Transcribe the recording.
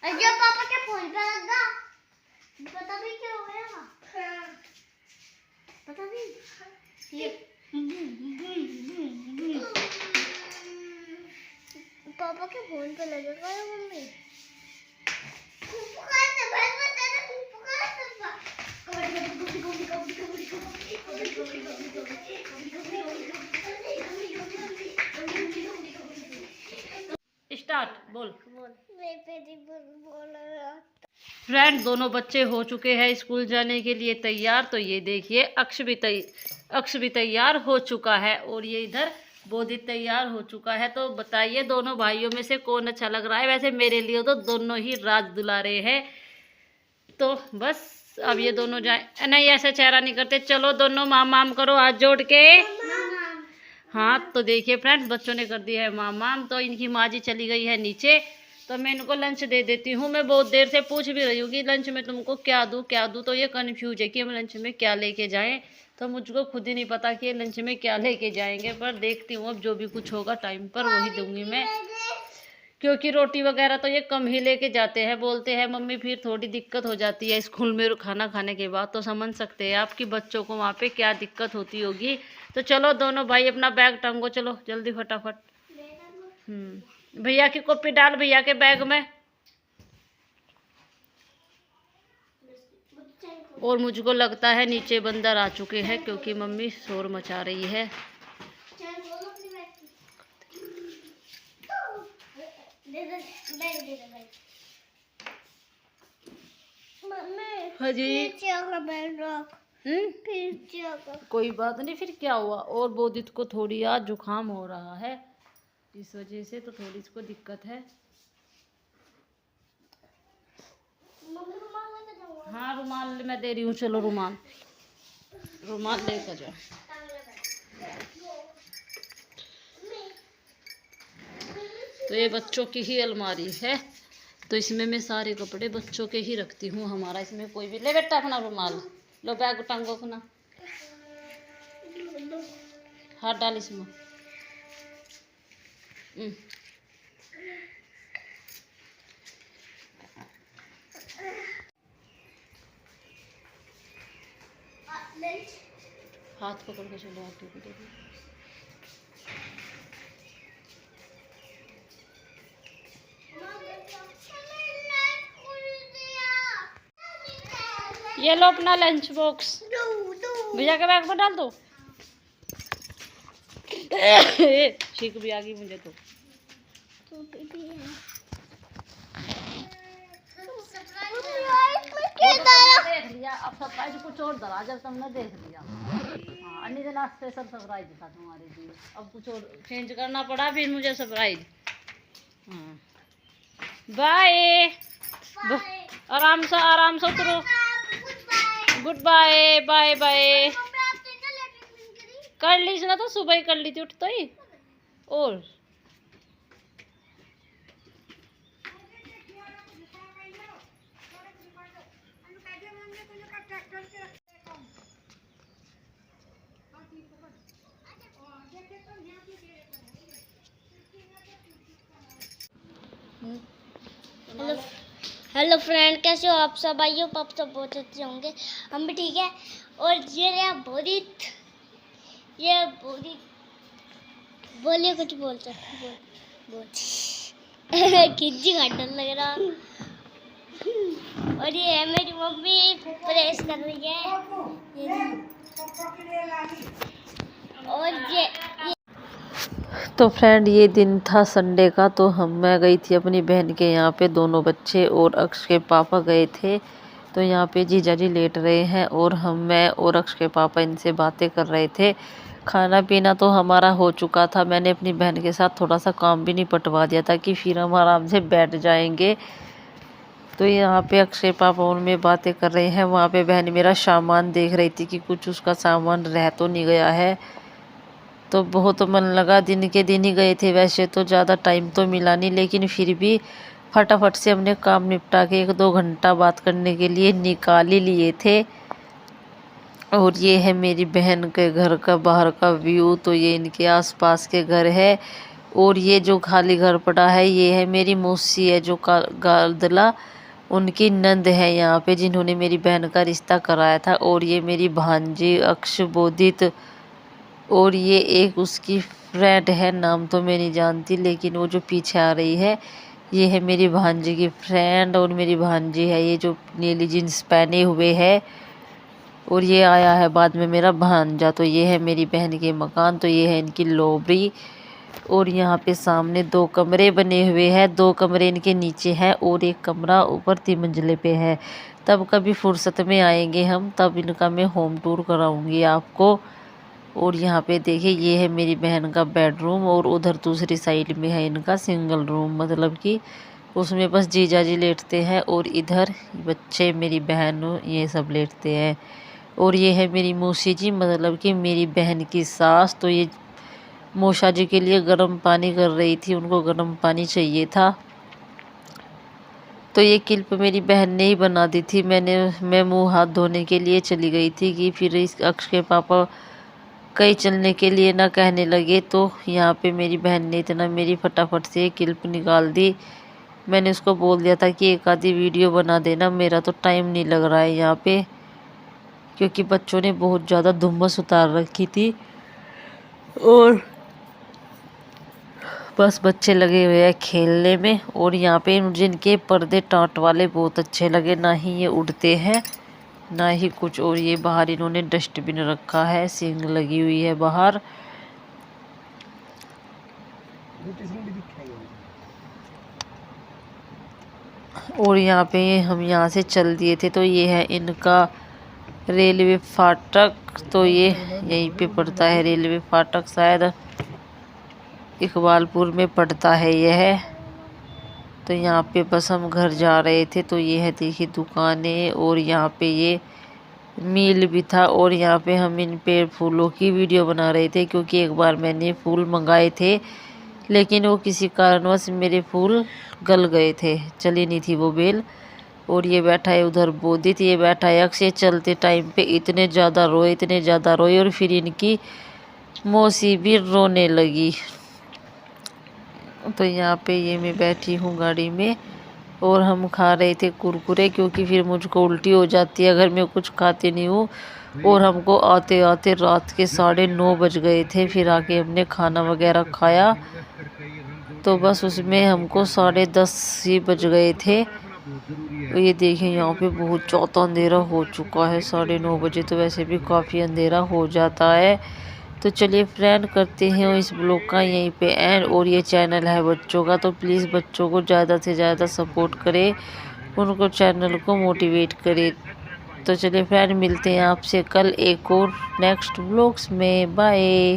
अजय पापा के फोन पे लगा, पता भी क्या हो गया, पता भी ये पापा के फोन पे लगेगा या मम्मी? स्टार्ट बोल। फ्रेंड दोनों बच्चे हो चुके हैं स्कूल जाने के लिए तैयार। तो ये देखिए अक्ष भी तैयार हो चुका है और ये इधर बोधित तैयार हो चुका है। तो बताइए दोनों भाइयों में से कौन अच्छा लग रहा है? वैसे मेरे लिए तो दोनों ही राज दुलारे हैं। तो बस अब ये दोनों जाए, नहीं ऐसा चेहरा नहीं करते। चलो दोनों माम माम करो हाथ जोड़ के। हाँ तो देखिए फ्रेंड्स बच्चों ने कर दिया है माम माम। तो इनकी माँ जी चली गई है नीचे, तो मैं इनको लंच दे देती हूँ। मैं बहुत देर से पूछ भी रही हूँ कि लंच में तुमको क्या दूँ क्या दूँ। तो ये कन्फ्यूज है कि हम लंच में क्या लेके जाएं। तो मुझको खुद ही नहीं पता कि ये लंच में क्या लेके जाएंगे, पर देखती हूँ अब जो भी कुछ होगा टाइम पर वही दूंगी मैं, क्योंकि रोटी वगैरह तो ये कम ही लेके जाते हैं। बोलते हैं मम्मी फिर थोड़ी दिक्कत हो जाती है स्कूल में खाना खाने के बाद। तो समझ सकते हैं आपकी बच्चों को वहाँ पे क्या दिक्कत होती होगी। तो चलो दोनों भाई अपना बैग टांगो, चलो जल्दी फटाफट। भैया की कॉपी डाल भैया के बैग में। और मुझको लगता है नीचे बंदर आ चुके हैं क्योंकि मम्मी शोर मचा रही है। हाँ जी कोई बात नहीं, फिर क्या हुआ। और बोधित को थोड़ी आज जुकाम हो रहा है, इस वजह से तो थोड़ी इसको दिक्कत है। हाँ रुमाल मैं दे रही हूँ, चलो रुमाल लेकर जाओ। तो ये बच्चों की ही अलमारी है, तो इसमें मैं सारे कपड़े बच्चों के ही रखती हूँ। हमारा इसमें कोई भी ले बेटा अपना रुमाल, लो बैग टांगो अपना, हाथ डाल इसमें। हाथ पकड़ के चलो आटे को देखो। ये लो अपना लंच बॉक्स, भैया के बैग में डाल दो। छींक भी आ गई मुझे तो। देख लिया अब सरप्राइज कुछ और डरा जब तुमने देख लिया। हाँ अन्य जना स्पेशल सरप्राइज था तुम्हारे लिए, अब कुछ और चेंज करना पड़ा फिर मुझे सरप्राइज। हाँ बाय, आराम से उतरो। Good bye, bye bye. कर ली ना, तो सुबह ही कर ली थी उठते ही। और हेलो फ्रेंड, कैसे हो आप सब? आइए आप सब बहुत अच्छे होंगे, हम भी ठीक है। और ये रहा बोधित, ये बोधित बोलिए कुछ बोलते बोल खिज्जी घाटन लग रहा। और ये है मेरी मम्मी प्रेस कर रही है। और ये तो फ्रेंड ये दिन था संडे का। तो मैं गई थी अपनी बहन के यहाँ पे, दोनों बच्चे और अक्ष के पापा गए थे। तो यहाँ पे जीजा जी लेट रहे हैं और मैं और अक्ष के पापा इनसे बातें कर रहे थे। खाना पीना तो हमारा हो चुका था। मैंने अपनी बहन के साथ थोड़ा सा काम भी निपटवा दिया था कि फिर हम आराम से बैठ जाएंगे। तो यहाँ पे अक्षय पापा उनमें बातें कर रहे हैं। वहाँ पे बहन मेरा सामान देख रही थी कि कुछ उसका सामान रह तो नहीं गया है। तो बहुत मन लगा, दिन के दिन ही गए थे, वैसे तो ज़्यादा टाइम तो मिला नहीं, लेकिन फिर भी फटाफट से हमने काम निपटा के 1-2 घंटा बात करने के लिए निकाल ही लिए थे। और ये है मेरी बहन के घर का बाहर का व्यू। तो ये इनके आसपास के घर है और ये जो खाली घर पड़ा है ये है मेरी मौसी है जो गारदला, उनकी नंद है यहाँ पे, जिन्होंने मेरी बहन का रिश्ता कराया था। और ये मेरी भांजी अक्षबोधित, और ये एक उसकी फ्रेंड है, नाम तो मैं नहीं जानती, लेकिन वो जो पीछे आ रही है ये है मेरी भांजी की फ्रेंड। और मेरी भांजी है ये जो नीली जींस पहने हुए है, और ये आया है बाद में मेरा भांजा। तो ये है मेरी बहन के मकान, तो ये है इनकी लोबरी। और यहाँ पे सामने 2 कमरे बने हुए हैं, 2 कमरे इनके नीचे हैं और एक कमरा ऊपर 3 मंजिले पे है। तब कभी फुर्सत में आएंगे हम, तब इनका मैं होम टूर कराऊंगी आपको। और यहाँ पे देखिए ये है मेरी बहन का बेडरूम, और उधर दूसरी साइड में है इनका सिंगल रूम, मतलब कि उसमें बस जीजा जी लेटते हैं और इधर बच्चे मेरी बहन ये सब लेटते हैं। और ये है मेरी मौसी जी, मतलब कि मेरी बहन की सास। तो ये मौसा जी के लिए गर्म पानी कर रही थी, उनको गर्म पानी चाहिए था। तो ये क्लिप मेरी बहन ने ही बना दी थी। मैं मुंह हाथ धोने के लिए चली गई थी कि फिर इस अक्ष के पापा कहीं चलने के लिए ना कहने लगे, तो यहाँ पे मेरी बहन ने इतना मेरी फटाफट से क्लिप निकाल दी। मैंने उसको बोल दिया था कि एक आधी वीडियो बना देना, मेरा तो टाइम नहीं लग रहा है यहाँ पे, क्योंकि बच्चों ने बहुत ज़्यादा धुम्मस उतार रखी थी और बस बच्चे लगे हुए हैं खेलने में। और यहाँ पे जिनके पर्दे टाट वाले बहुत अच्छे लगे, ना ही ये उड़ते हैं ना ही कुछ। और ये बाहर इन्होंने डस्टबिन रखा है, सींग लगी हुई है बाहर। और यहाँ पे हम यहाँ से चल दिए थे, तो ये है इनका रेलवे फाटक। तो ये यहीं पे पड़ता है रेलवे फाटक, शायद इकबालपुर में पड़ता है यह। तो यहाँ पे बस हम घर जा रहे थे, तो ये है देखिए दुकानें, और यहाँ पे ये मील भी था। और यहाँ पे हम इन पेड़ फूलों की वीडियो बना रहे थे, क्योंकि एक बार मैंने फूल मंगाए थे, लेकिन वो किसी कारणवश मेरे फूल गल गए थे, चली नहीं थी वो बेल। और ये बैठा है उधर बोधित, ये बैठा है अक्षय। चलते टाइम पे इतने ज़्यादा रोए, और फिर इनकी मौसी भी रोने लगी। तो यहाँ पे ये मैं बैठी हूँ गाड़ी में, और हम खा रहे थे कुरकुरे, क्योंकि फिर मुझको उल्टी हो जाती है अगर मैं कुछ खाती नहीं हूँ। और हमको आते आते रात के 9:30 बज गए थे। फिर आके हमने खाना वगैरह खाया, तो बस उसमें हमको 10:30 ही बज गए थे। तो ये देखिए यहाँ पे बहुत ज़्यादा अंधेरा हो चुका है, 9:30 बजे तो वैसे भी काफ़ी अंधेरा हो जाता है। तो चलिए फ्रेंड, करते हैं इस ब्लॉग का यहीं पे एंड। और ये चैनल है बच्चों का, तो प्लीज़ बच्चों को ज़्यादा से ज़्यादा सपोर्ट करें, उनको चैनल को मोटिवेट करें। तो चलिए फ्रेंड, मिलते हैं आपसे कल एक और नेक्स्ट ब्लॉग्स में। बाय।